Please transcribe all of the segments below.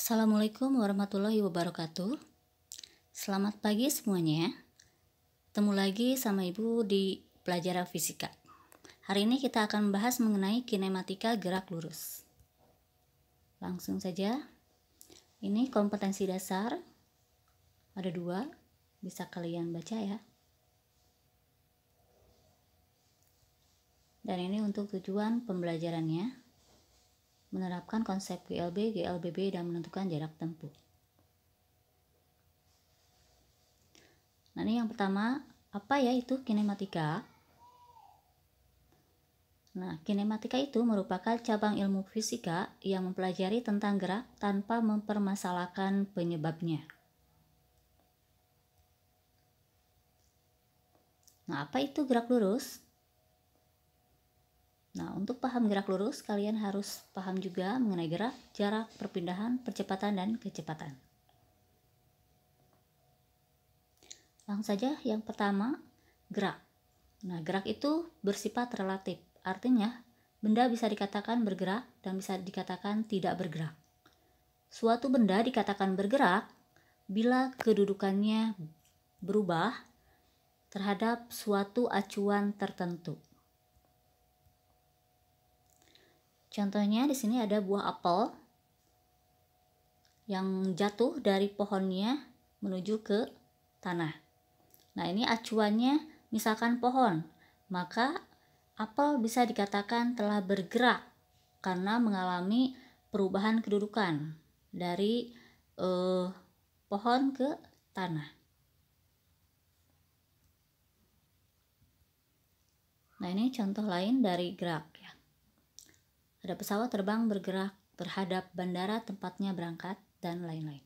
Assalamualaikum warahmatullahi wabarakatuh. Selamat pagi semuanya. Ketemu lagi sama Ibu di pelajaran fisika. Hari ini kita akan membahas mengenai kinematika gerak lurus. Langsung saja. Ini kompetensi dasar. Ada 2. Bisa kalian baca ya. Dan ini untuk tujuan pembelajarannya. Menerapkan konsep GLB, GLBB dan menentukan jarak tempuh. Nah, ini yang pertama, apa ya itu kinematika? Nah, kinematika itu merupakan cabang ilmu fisika yang mempelajari tentang gerak tanpa mempermasalahkan penyebabnya. Nah, apa itu gerak lurus? Nah, untuk paham gerak lurus, kalian harus paham juga mengenai gerak, jarak, perpindahan, percepatan, dan kecepatan. Langsung saja, yang pertama, gerak. Nah, gerak itu bersifat relatif. Artinya, benda bisa dikatakan bergerak dan bisa dikatakan tidak bergerak. Suatu benda dikatakan bergerak bila kedudukannya berubah terhadap suatu acuan tertentu. Contohnya di sini ada buah apel yang jatuh dari pohonnya menuju ke tanah. Nah, ini acuannya misalkan pohon, maka apel bisa dikatakan telah bergerak karena mengalami perubahan kedudukan dari pohon ke tanah. Nah, ini contoh lain dari gerak ya. Ada pesawat terbang bergerak terhadap bandara tempatnya berangkat dan lain-lain.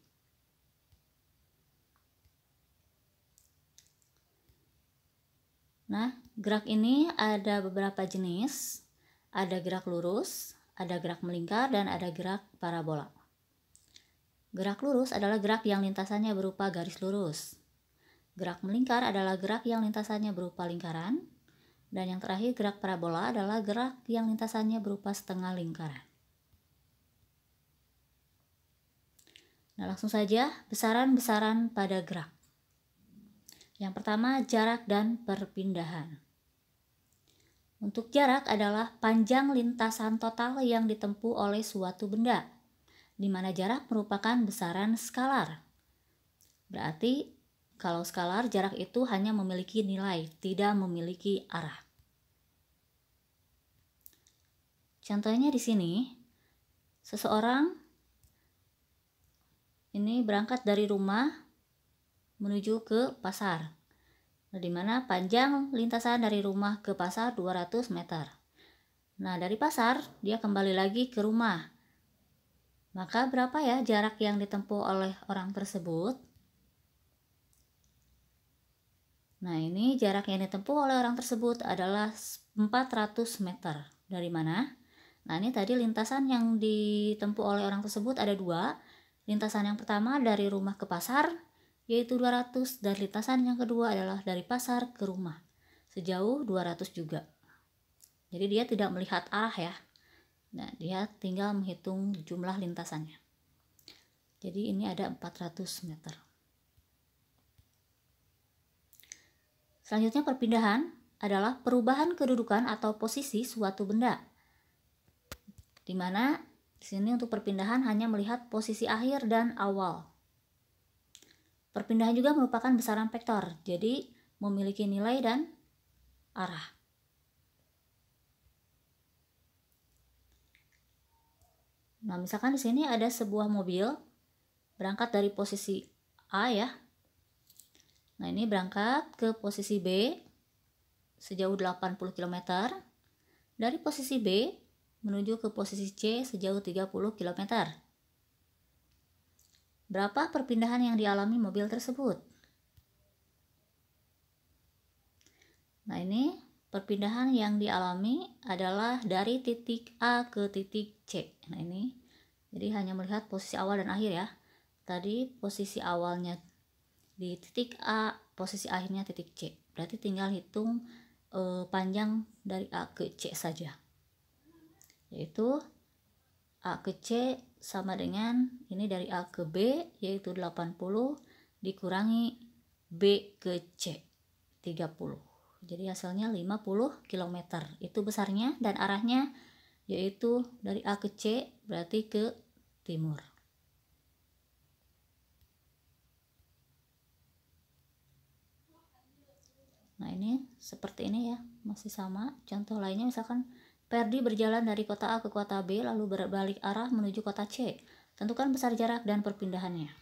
Nah, gerak ini ada beberapa jenis. Ada gerak lurus, ada gerak melingkar, dan ada gerak parabola. Gerak lurus adalah gerak yang lintasannya berupa garis lurus. Gerak melingkar adalah gerak yang lintasannya berupa lingkaran. Dan yang terakhir, gerak parabola adalah gerak yang lintasannya berupa setengah lingkaran. Nah, langsung saja besaran-besaran pada gerak. Yang pertama, jarak dan perpindahan. Untuk jarak adalah panjang lintasan total yang ditempuh oleh suatu benda, di mana jarak merupakan besaran skalar. Berarti, kalau skalar, jarak itu hanya memiliki nilai, tidak memiliki arah. Contohnya di sini, seseorang ini berangkat dari rumah menuju ke pasar. Nah, di mana panjang lintasan dari rumah ke pasar 200 meter. Nah, dari pasar dia kembali lagi ke rumah. Maka berapa ya jarak yang ditempuh oleh orang tersebut? Nah, ini jarak yang ditempuh oleh orang tersebut adalah 400 meter. Dari mana? Nah, ini tadi lintasan yang ditempuh oleh orang tersebut ada 2. Lintasan yang pertama dari rumah ke pasar, yaitu 200. Dan lintasan yang kedua adalah dari pasar ke rumah, sejauh 200 juga. Jadi dia tidak melihat arah ya. Nah, dia tinggal menghitung jumlah lintasannya. Jadi ini ada 400 meter. Selanjutnya perpindahan adalah perubahan kedudukan atau posisi suatu benda. Di mana di sini untuk perpindahan hanya melihat posisi akhir dan awal. Perpindahan juga merupakan besaran vektor, jadi memiliki nilai dan arah. Nah, misalkan di sini ada sebuah mobil berangkat dari posisi A ya. Nah, ini berangkat ke posisi B sejauh 80 km. Dari posisi B menuju ke posisi C sejauh 30 km. Berapa perpindahan yang dialami mobil tersebut? Nah, ini perpindahan yang dialami adalah dari titik A ke titik C. Nah, ini jadi hanya melihat posisi awal dan akhir ya. Tadi posisi awalnya di titik A, posisi akhirnya titik C. Berarti tinggal hitung panjang dari A ke C saja. Yaitu A ke C sama dengan ini dari A ke B yaitu 80 dikurangi B ke C 30. Jadi hasilnya 50 km. Itu besarnya, dan arahnya yaitu dari A ke C berarti ke timur. Nah, ini seperti ini ya, masih sama. Contoh lainnya misalkan Ferdi berjalan dari kota A ke kota B lalu berbalik arah menuju kota C. Tentukan besar jarak dan perpindahannya.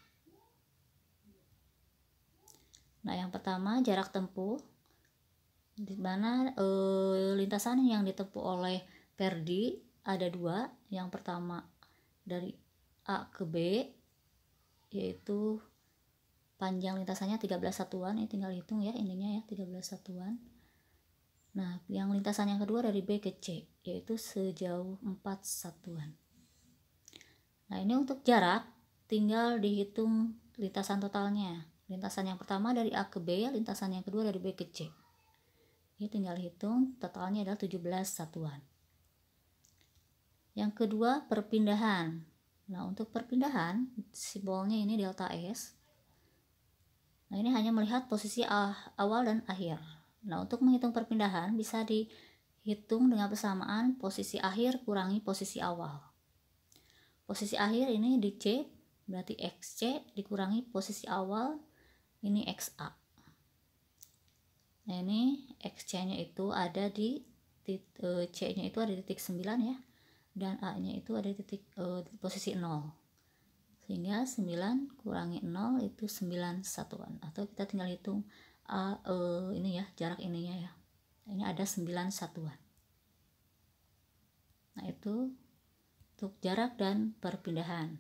Nah, yang pertama jarak tempuh, di mana lintasan yang ditempuh oleh Ferdi ada dua. Yang pertama dari A ke B yaitu panjang lintasannya 13 satuan. Ini tinggal hitung ya ininya ya, 13 satuan. Nah, yang lintasan yang kedua dari B ke C yaitu sejauh 4 satuan. Nah, ini untuk jarak tinggal dihitung lintasan totalnya. Lintasan yang pertama dari A ke B, lintasan yang kedua dari B ke C. Ini tinggal hitung, totalnya adalah 17 satuan. Yang kedua, perpindahan. Nah, untuk perpindahan, simbolnya ini delta S. Nah, ini hanya melihat posisi awal dan akhir. Nah, untuk menghitung perpindahan bisa dihitung dengan persamaan posisi akhir kurangi posisi awal. Posisi akhir ini di C, berarti XC dikurangi posisi awal, ini XA. Nah, ini XC-nya itu ada di C-nya itu ada di titik 9 ya, dan A-nya itu ada di titik posisi 0. Sehingga 9 kurangi 0 itu 9 satuan. Atau kita tinggal hitung ini ya, jarak ininya ya. Ini ada 9 satuan. Nah, itu untuk jarak dan perpindahan.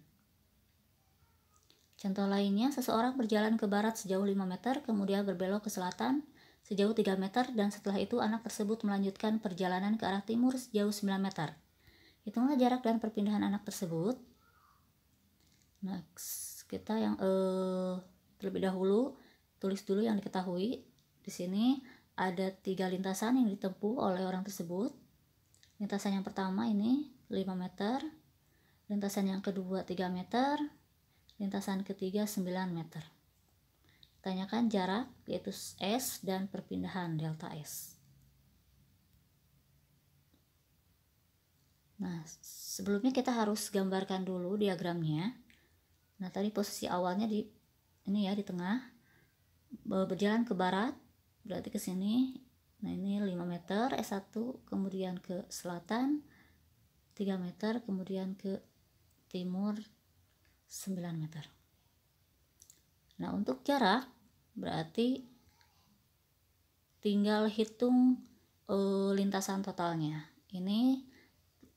Contoh lainnya, seseorang berjalan ke barat sejauh 5 meter, kemudian berbelok ke selatan sejauh 3 meter, dan setelah itu anak tersebut melanjutkan perjalanan ke arah timur sejauh 9 meter. Hitunglah jarak dan perpindahan anak tersebut. Nah, kita yang terlebih dahulu tulis dulu yang diketahui. Di sini ada 3 lintasan yang ditempuh oleh orang tersebut. Lintasan yang pertama ini 5 meter, lintasan yang kedua 3 meter, lintasan ketiga 9 meter. Tanyakan jarak yaitu S dan perpindahan delta S. Nah, sebelumnya kita harus gambarkan dulu diagramnya. Nah, tadi posisi awalnya di ini ya, di tengah, berjalan ke barat berarti ke sini. Nah, ini 5 meter S1, kemudian ke selatan 3 meter, kemudian ke timur 9 meter. Nah, untuk jarak berarti tinggal hitung lintasan totalnya. Ini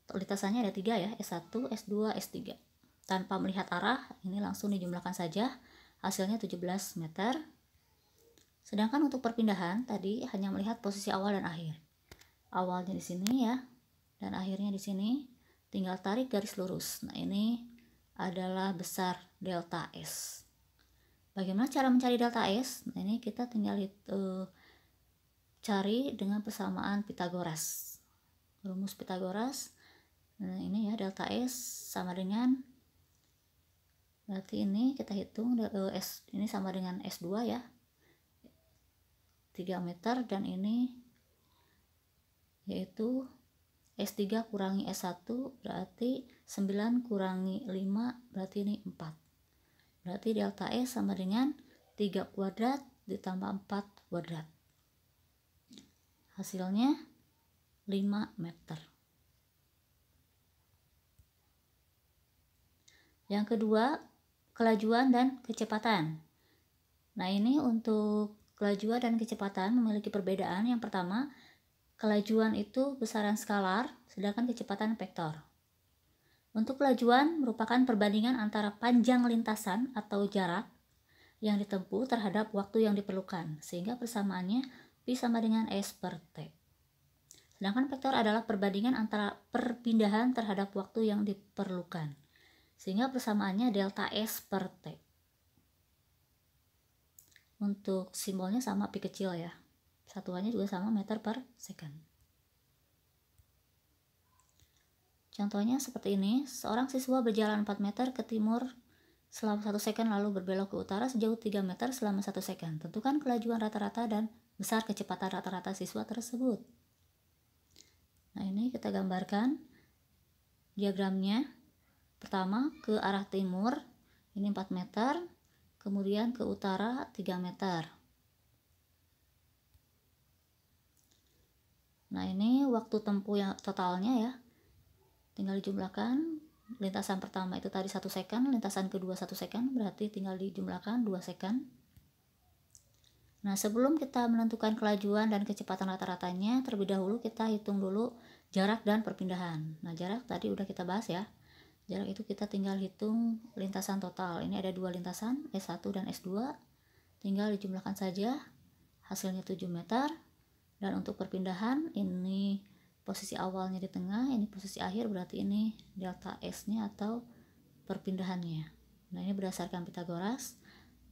lintasannya ada 3 ya, S1, S2, S3. Tanpa melihat arah, ini langsung dijumlahkan saja, hasilnya 17 meter. Sedangkan untuk perpindahan tadi hanya melihat posisi awal dan akhir. Awalnya di sini ya, dan akhirnya di sini, tinggal tarik garis lurus. Nah, ini adalah besar delta S. Bagaimana cara mencari delta S? Nah, ini kita tinggal cari dengan persamaan Pythagoras. Rumus Pythagoras. Nah, ini ya, delta S sama dengan, berarti ini kita hitung S ini sama dengan S2 ya, 3 meter, dan ini yaitu S3 kurangi S1 berarti 9 kurangi 5 berarti ini 4. Berarti delta S sama dengan 3 kuadrat ditambah 4 kuadrat. Hasilnya 5 meter. Yang kedua, kelajuan dan kecepatan. Nah, ini untuk kelajuan dan kecepatan memiliki perbedaan. Yang pertama, kelajuan itu besaran skalar, sedangkan kecepatan vektor. Untuk kelajuan merupakan perbandingan antara panjang lintasan atau jarak yang ditempuh terhadap waktu yang diperlukan, sehingga persamaannya Pi sama dengan S per T. Sedangkan vektor adalah perbandingan antara perpindahan terhadap waktu yang diperlukan, sehingga persamaannya delta S per T. Untuk simbolnya sama, Pi kecil ya. Satuannya juga sama, meter per second. Contohnya seperti ini, seorang siswa berjalan 4 meter ke timur selama 1 second lalu berbelok ke utara sejauh 3 meter selama 1 second. Tentukan kelajuan rata-rata dan besar kecepatan rata-rata siswa tersebut. Nah, ini kita gambarkan diagramnya. Pertama ke arah timur, ini 4 meter, kemudian ke utara 3 meter. Nah, ini waktu tempuh yang totalnya ya. Tinggal dijumlahkan. Lintasan pertama itu tadi 1 second, lintasan kedua 1 second, berarti tinggal dijumlahkan 2 second. Nah, sebelum kita menentukan kelajuan dan kecepatan rata-ratanya, terlebih dahulu kita hitung dulu jarak dan perpindahan. Nah, jarak tadi udah kita bahas ya. Jarak itu kita tinggal hitung lintasan total. Ini ada 2 lintasan, S1 dan S2. Tinggal dijumlahkan saja, hasilnya 7 meter. Dan untuk perpindahan, ini posisi awalnya di tengah, ini posisi akhir, berarti ini delta S-nya atau perpindahannya. Nah, ini berdasarkan Pitagoras,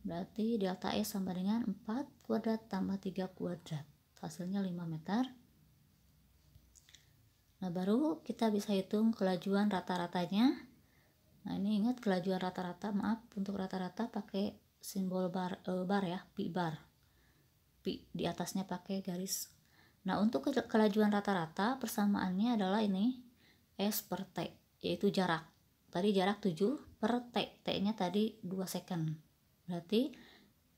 berarti delta S sama dengan 4 kuadrat tambah 3 kuadrat. Hasilnya 5 meter. Nah, baru kita bisa hitung kelajuan rata-ratanya. Nah, ini ingat kelajuan rata-rata, maaf, untuk rata-rata pakai simbol bar ya, pi bar. Pi di atasnya pakai garis. Nah, untuk kelajuan rata-rata persamaannya adalah ini S per T, yaitu jarak. Tadi jarak 7 per T, T-nya tadi 2 second. Berarti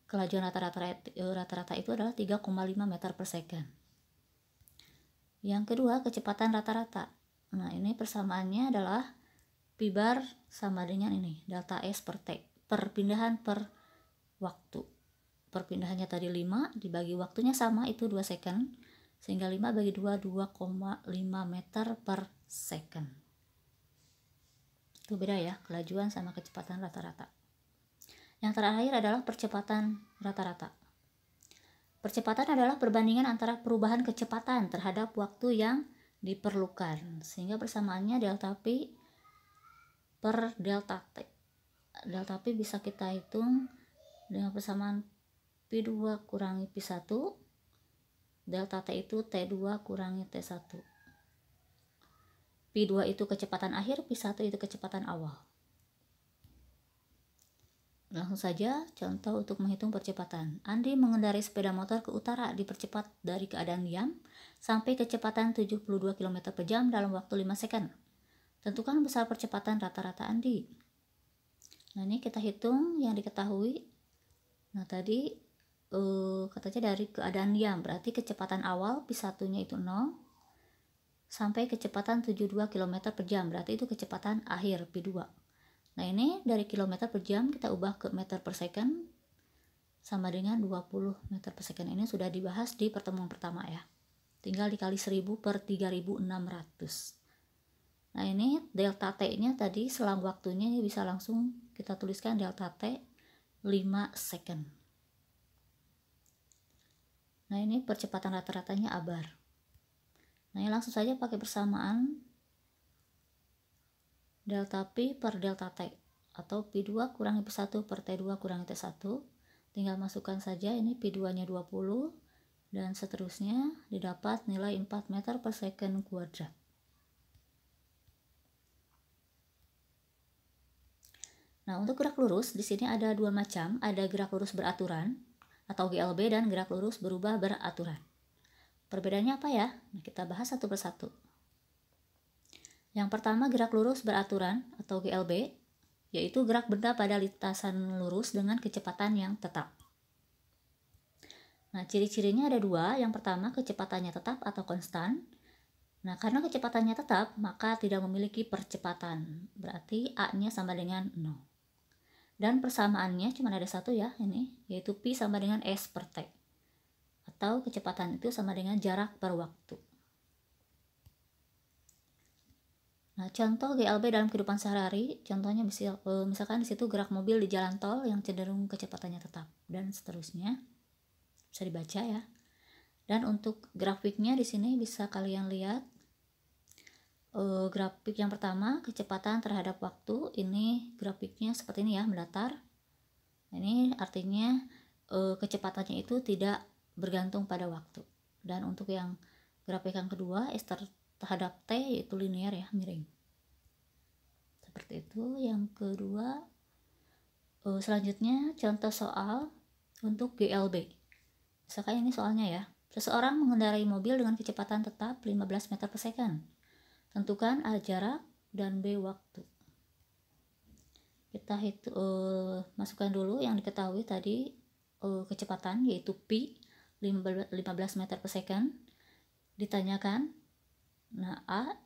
kelajuan rata-rata itu adalah 3,5 meter per second. Yang kedua, kecepatan rata-rata. Nah, ini persamaannya adalah pi bar sama dengan ini, delta S per T, perpindahan per waktu. Perpindahannya tadi 5, dibagi waktunya sama, itu 2 second. Sehingga 5 bagi 2, 2,5 meter per second. Itu beda ya, kelajuan sama kecepatan rata-rata. Yang terakhir adalah percepatan rata-rata. Percepatan adalah perbandingan antara perubahan kecepatan terhadap waktu yang diperlukan. Sehingga persamaannya delta P per delta T. Delta P bisa kita hitung dengan persamaan P2 kurangi P1. Delta T itu T2 kurangi T1. P2 itu kecepatan akhir, P1 itu kecepatan awal. Langsung saja contoh untuk menghitung percepatan. Andi mengendarai sepeda motor ke utara dipercepat dari keadaan diam sampai kecepatan 72 km per jam dalam waktu 5 second. Tentukan besar percepatan rata-rata Andi. Nah, ini kita hitung yang diketahui. Nah, tadi katanya dari keadaan diam, berarti kecepatan awal P1-nya itu 0 sampai kecepatan 72 km per jam, berarti itu kecepatan akhir P2. Nah, ini dari kilometer per jam kita ubah ke meter per second sama dengan 20 meter per second. Ini sudah dibahas di pertemuan pertama ya. Tinggal dikali 1000 per 3600. Nah, ini delta T-nya tadi selang waktunya ini bisa langsung kita tuliskan delta T 5 second. Nah, ini percepatan rata-ratanya abar. Nah, ini langsung saja pakai persamaan delta P per delta T atau P2 kurangi P1 per T2 kurangi T1. Tinggal masukkan saja ini P2-nya 20 dan seterusnya didapat nilai 4 meter per second kuadrat. Nah, untuk gerak lurus di sini ada dua macam, ada gerak lurus beraturan atau GLB dan gerak lurus berubah beraturan. Perbedaannya apa ya? Nah, kita bahas satu persatu. Yang pertama, gerak lurus beraturan atau GLB, yaitu gerak benda pada lintasan lurus dengan kecepatan yang tetap. Nah, ciri-cirinya ada dua. Yang pertama, kecepatannya tetap atau konstan. Nah, karena kecepatannya tetap, maka tidak memiliki percepatan. Berarti A-nya sama dengan 0. Dan persamaannya cuma ada satu ya, ini, yaitu P sama dengan S per T. Atau kecepatan itu sama dengan jarak per waktu. Nah, contoh GLB dalam kehidupan sehari-hari, contohnya misalkan di situ gerak mobil di jalan tol yang cenderung kecepatannya tetap dan seterusnya. Bisa dibaca ya. Dan untuk grafiknya di sini bisa kalian lihat. Grafik yang pertama, kecepatan terhadap waktu, ini grafiknya seperti ini ya, mendatar. Ini artinya kecepatannya itu tidak bergantung pada waktu. Dan untuk yang grafik yang kedua, S terhadap T, yaitu linear ya, miring. seperti itu. Yang kedua, selanjutnya contoh soal untuk GLB. Misalkan ini soalnya ya. Seseorang mengendarai mobil dengan kecepatan tetap 15 meter per second. Tentukan A jarak dan B waktu. Kita masukkan dulu yang diketahui tadi, kecepatan yaitu P 15 meter per second. Ditanyakan, nah A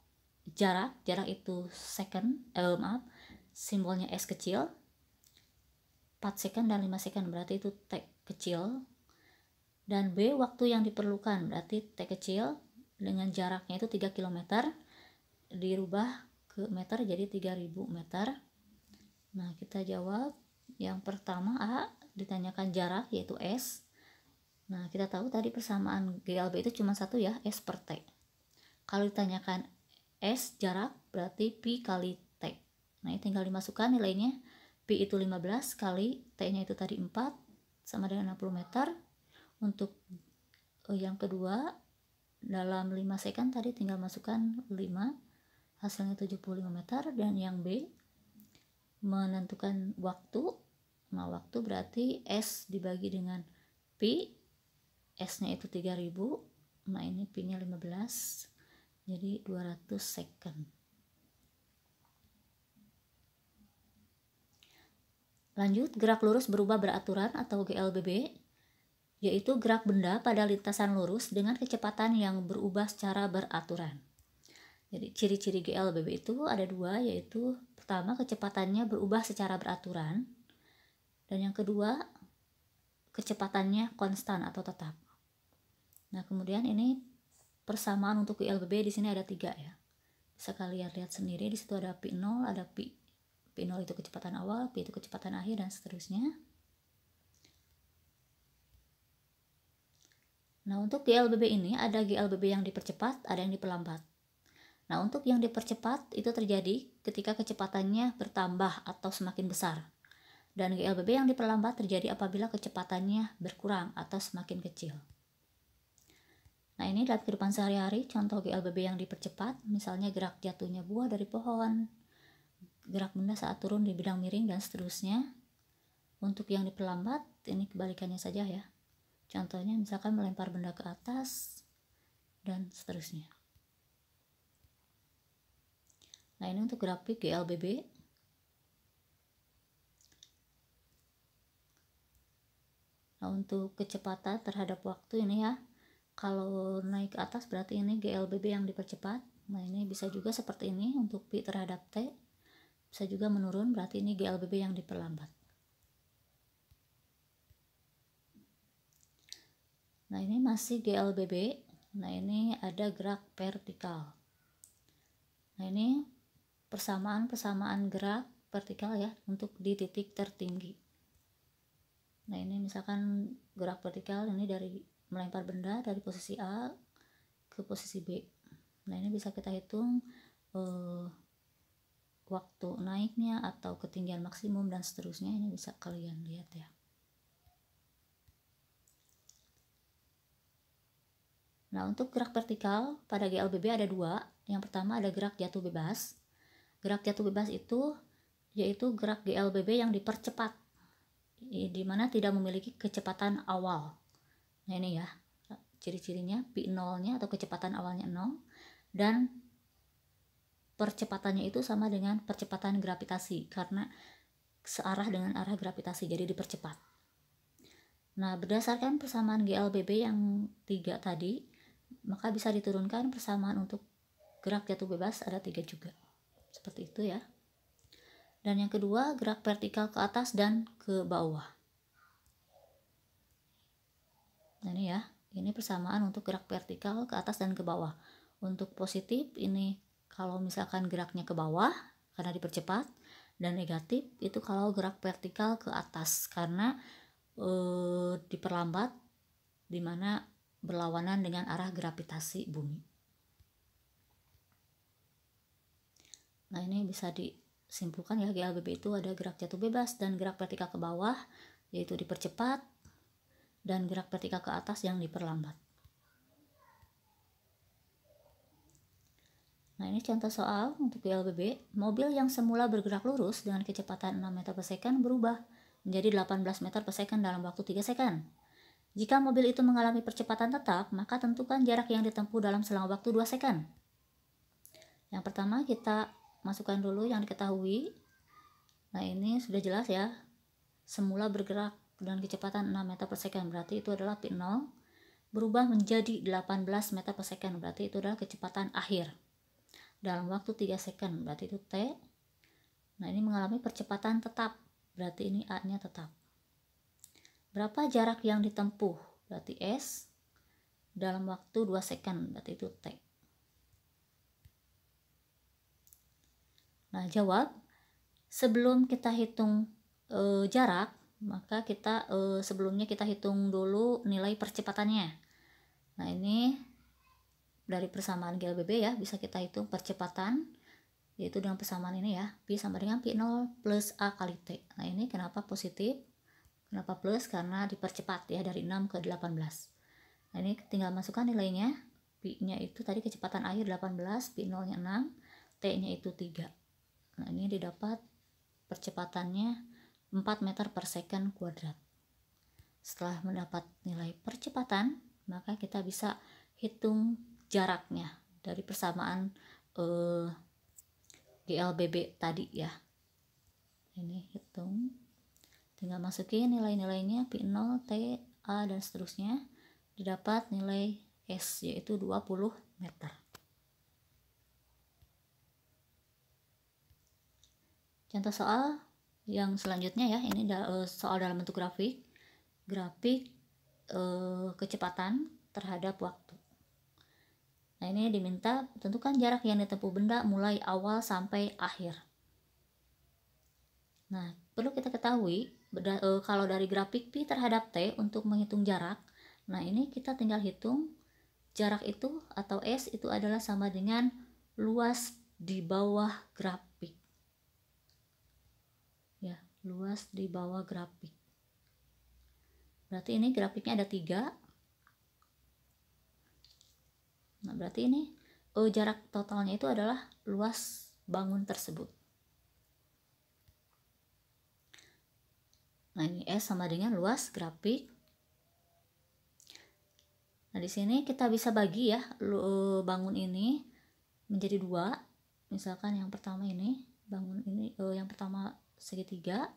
jarak itu second, simbolnya S kecil, 4 second dan 5 second berarti itu T kecil. Dan B waktu yang diperlukan berarti T kecil dengan jaraknya itu 3 km dirubah ke meter jadi 3000 meter. Nah, kita jawab yang pertama A, ditanyakan jarak yaitu S. Nah, kita tahu tadi persamaan GLB itu cuma satu ya, S per T. Kalau ditanyakan S jarak berarti Pi kali T. Nah, ini tinggal dimasukkan nilainya. Pi itu 15 kali T-nya itu tadi 4 sama dengan 60 meter. Untuk yang kedua, dalam 5 second tadi tinggal masukkan 5, hasilnya 75 meter. Dan yang B, menentukan waktu. Nah, waktu berarti S dibagi dengan Pi, S-nya itu 3000, nah ini Pi-nya 15, jadi 200 second. Lanjut, gerak lurus berubah beraturan atau GLBB, yaitu gerak benda pada lintasan lurus dengan kecepatan yang berubah secara beraturan. Jadi ciri-ciri GLBB itu ada dua, yaitu pertama kecepatannya berubah secara beraturan, dan yang kedua kecepatannya konstan atau tetap. Nah, kemudian ini persamaan untuk GLBB di sini ada 3 ya. Bisa kalian lihat sendiri, di situ ada P0, ada P0 itu kecepatan awal, P itu kecepatan akhir, dan seterusnya. Nah, untuk GLBB ini ada GLBB yang dipercepat, ada yang diperlambat. Nah, untuk yang dipercepat itu terjadi ketika kecepatannya bertambah atau semakin besar. Dan GLBB yang diperlambat terjadi apabila kecepatannya berkurang atau semakin kecil. Nah, ini dalam kehidupan sehari-hari contoh GLBB yang dipercepat, misalnya gerak jatuhnya buah dari pohon, gerak benda saat turun di bidang miring, dan seterusnya. Untuk yang diperlambat, ini kebalikannya saja ya. Contohnya misalkan melempar benda ke atas, dan seterusnya. Nah, ini untuk grafik GLBB. Nah, untuk kecepatan terhadap waktu ini ya, kalau naik ke atas berarti ini GLBB yang dipercepat. Nah, ini bisa juga seperti ini untuk Pi terhadap T. Bisa juga menurun, berarti ini GLBB yang diperlambat. Nah, ini masih GLBB. Nah, ini ada gerak vertikal. Nah, ini persamaan gerak vertikal ya untuk di titik tertinggi. Nah, ini misalkan gerak vertikal ini dari melempar benda dari posisi A ke posisi B. Nah, ini bisa kita hitung waktu naiknya atau ketinggian maksimum dan seterusnya. Ini bisa kalian lihat ya. Nah, untuk gerak vertikal pada GLBB ada 2. Yang pertama ada gerak jatuh bebas. Gerak jatuh bebas itu yaitu gerak GLBB yang dipercepat, di mana tidak memiliki kecepatan awal. Nah, ini ya ciri-cirinya, P0-nya atau kecepatan awalnya 0, dan percepatannya itu sama dengan percepatan gravitasi karena searah dengan arah gravitasi, jadi dipercepat. Nah, berdasarkan persamaan GLBB yang 3 tadi, maka bisa diturunkan persamaan untuk gerak jatuh bebas ada 3 juga. Seperti itu ya. Dan yang kedua, gerak vertikal ke atas dan ke bawah. Nah, ini ya, ini persamaan untuk gerak vertikal ke atas dan ke bawah. Untuk positif ini kalau misalkan geraknya ke bawah karena dipercepat, dan negatif itu kalau gerak vertikal ke atas karena diperlambat, dimana berlawanan dengan arah gravitasi bumi. Nah, ini bisa simpulkan ya, GLBB itu ada gerak jatuh bebas dan gerak vertikal ke bawah, yaitu dipercepat, dan gerak vertikal ke atas yang diperlambat. Nah, ini contoh soal untuk GLBB. Mobil yang semula bergerak lurus dengan kecepatan 6 meter per second berubah menjadi 18 meter per second dalam waktu 3 second. Jika mobil itu mengalami percepatan tetap, maka tentukan jarak yang ditempuh dalam selang waktu 2 second. Yang pertama kita masukkan dulu yang diketahui. Nah, ini sudah jelas ya. Semula bergerak dengan kecepatan 6 meter per second, berarti itu adalah P0. Berubah menjadi 18 meter per second, berarti itu adalah kecepatan akhir. Dalam waktu 3 second, berarti itu T. Nah, ini mengalami percepatan tetap, berarti ini A-nya tetap. Berapa jarak yang ditempuh, berarti S. Dalam waktu 2 second, berarti itu T. Nah, jawab. Sebelum kita hitung jarak, maka kita sebelumnya kita hitung dulu nilai percepatannya. Nah, ini dari persamaan GLBB ya, bisa kita hitung percepatan, yaitu dengan persamaan ini ya, P sama dengan P0 plus A kali T. Nah, ini kenapa positif? Kenapa plus? Karena dipercepat ya, dari 6 ke 18. Nah, ini tinggal masukkan nilainya. P-nya itu tadi kecepatan akhir 18, P0-nya 6, T-nya itu 3. Nah, ini didapat percepatannya 4 meter per second kuadrat. Setelah mendapat nilai percepatan, maka kita bisa hitung jaraknya dari persamaan GLBB tadi ya. Ini hitung, tinggal masukin nilai-nilainya P0, T, A dan seterusnya, didapat nilai S yaitu 20 meter. Contoh soal yang selanjutnya ya, ini soal dalam bentuk grafik kecepatan terhadap waktu. Nah, ini diminta tentukan jarak yang ditempuh benda mulai awal sampai akhir. Nah, perlu kita ketahui kalau dari grafik P terhadap T untuk menghitung jarak, nah ini kita tinggal hitung jarak itu atau S itu adalah sama dengan luas di bawah grafik. Ya, luas di bawah grafik. Berarti ini grafiknya ada 3. Nah, berarti ini jarak totalnya itu adalah luas bangun tersebut. Nah, ini S sama dengan luas grafik. Nah, di sini kita bisa bagi ya bangun ini menjadi 2. Misalkan yang pertama ini, bangun ini yang pertama segitiga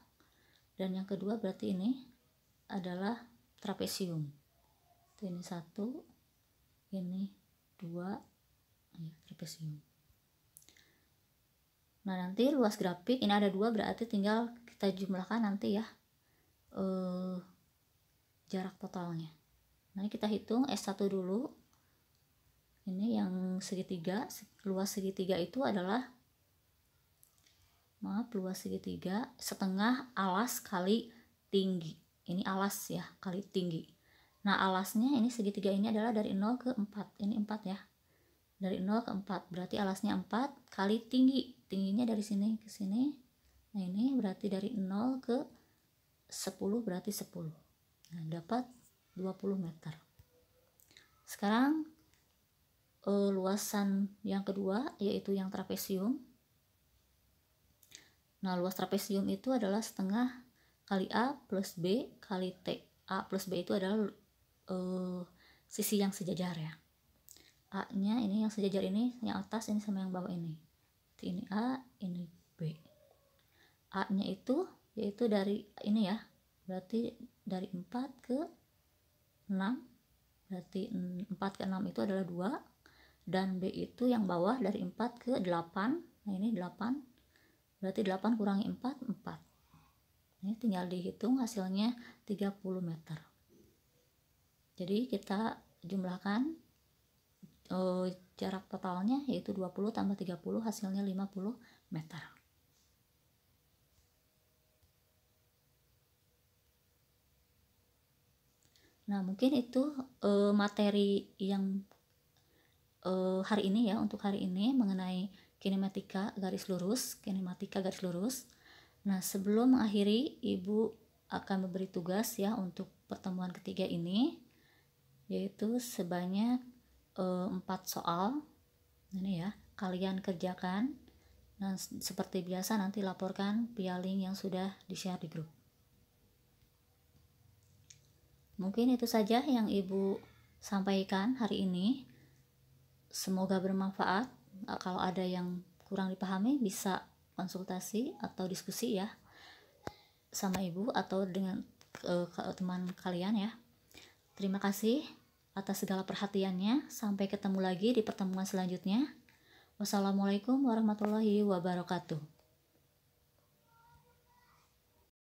dan yang kedua berarti ini adalah trapesium. Ini 1, ini 2 ya, trapesium. Nah, nanti luas grafik ini ada 2, berarti tinggal kita jumlahkan nanti ya jarak totalnya. Nah, kita hitung S1 dulu. Ini yang segitiga, luas segitiga itu adalah luas segitiga setengah alas kali tinggi. Ini alas ya, kali tinggi. Nah, alasnya ini segitiga ini adalah dari 0 ke 4. Ini 4 ya. Dari 0 ke 4. Berarti alasnya 4 kali tinggi. Tingginya dari sini ke sini. Nah, ini berarti dari 0 ke 10 berarti 10. Nah, dapat 20 meter. Sekarang luasan yang kedua yaitu yang trapesium. Nah, luas trapesium itu adalah setengah kali A plus B kali T. A plus B itu adalah sisi yang sejajar ya. A nya ini yang sejajar ini, yang atas ini sama yang bawah ini. Ini A, ini B. A nya itu yaitu dari ini ya, berarti dari 4 ke 6, berarti 4 ke 6 itu adalah 2, dan B itu yang bawah dari 4 ke 8. Nah, ini 8, berarti 8 kurangi 4, 4. Ini tinggal dihitung hasilnya 30 meter. Jadi kita jumlahkan jarak totalnya yaitu 20 tambah 30 hasilnya 50 meter. Nah, mungkin itu materi yang hari ini ya, untuk hari ini mengenai kinematika garis lurus. Nah, sebelum mengakhiri, Ibu akan memberi tugas ya untuk pertemuan ketiga ini, yaitu sebanyak 4 soal ini ya. kalian kerjakan, dan seperti biasa nanti laporkan via link yang sudah di-share di grup. Mungkin itu saja yang Ibu sampaikan hari ini. Semoga bermanfaat. Kalau ada yang kurang dipahami bisa konsultasi atau diskusi ya sama Ibu atau dengan teman kalian ya. Terima kasih atas segala perhatiannya. Sampai ketemu lagi di pertemuan selanjutnya. Wassalamualaikum warahmatullahi wabarakatuh.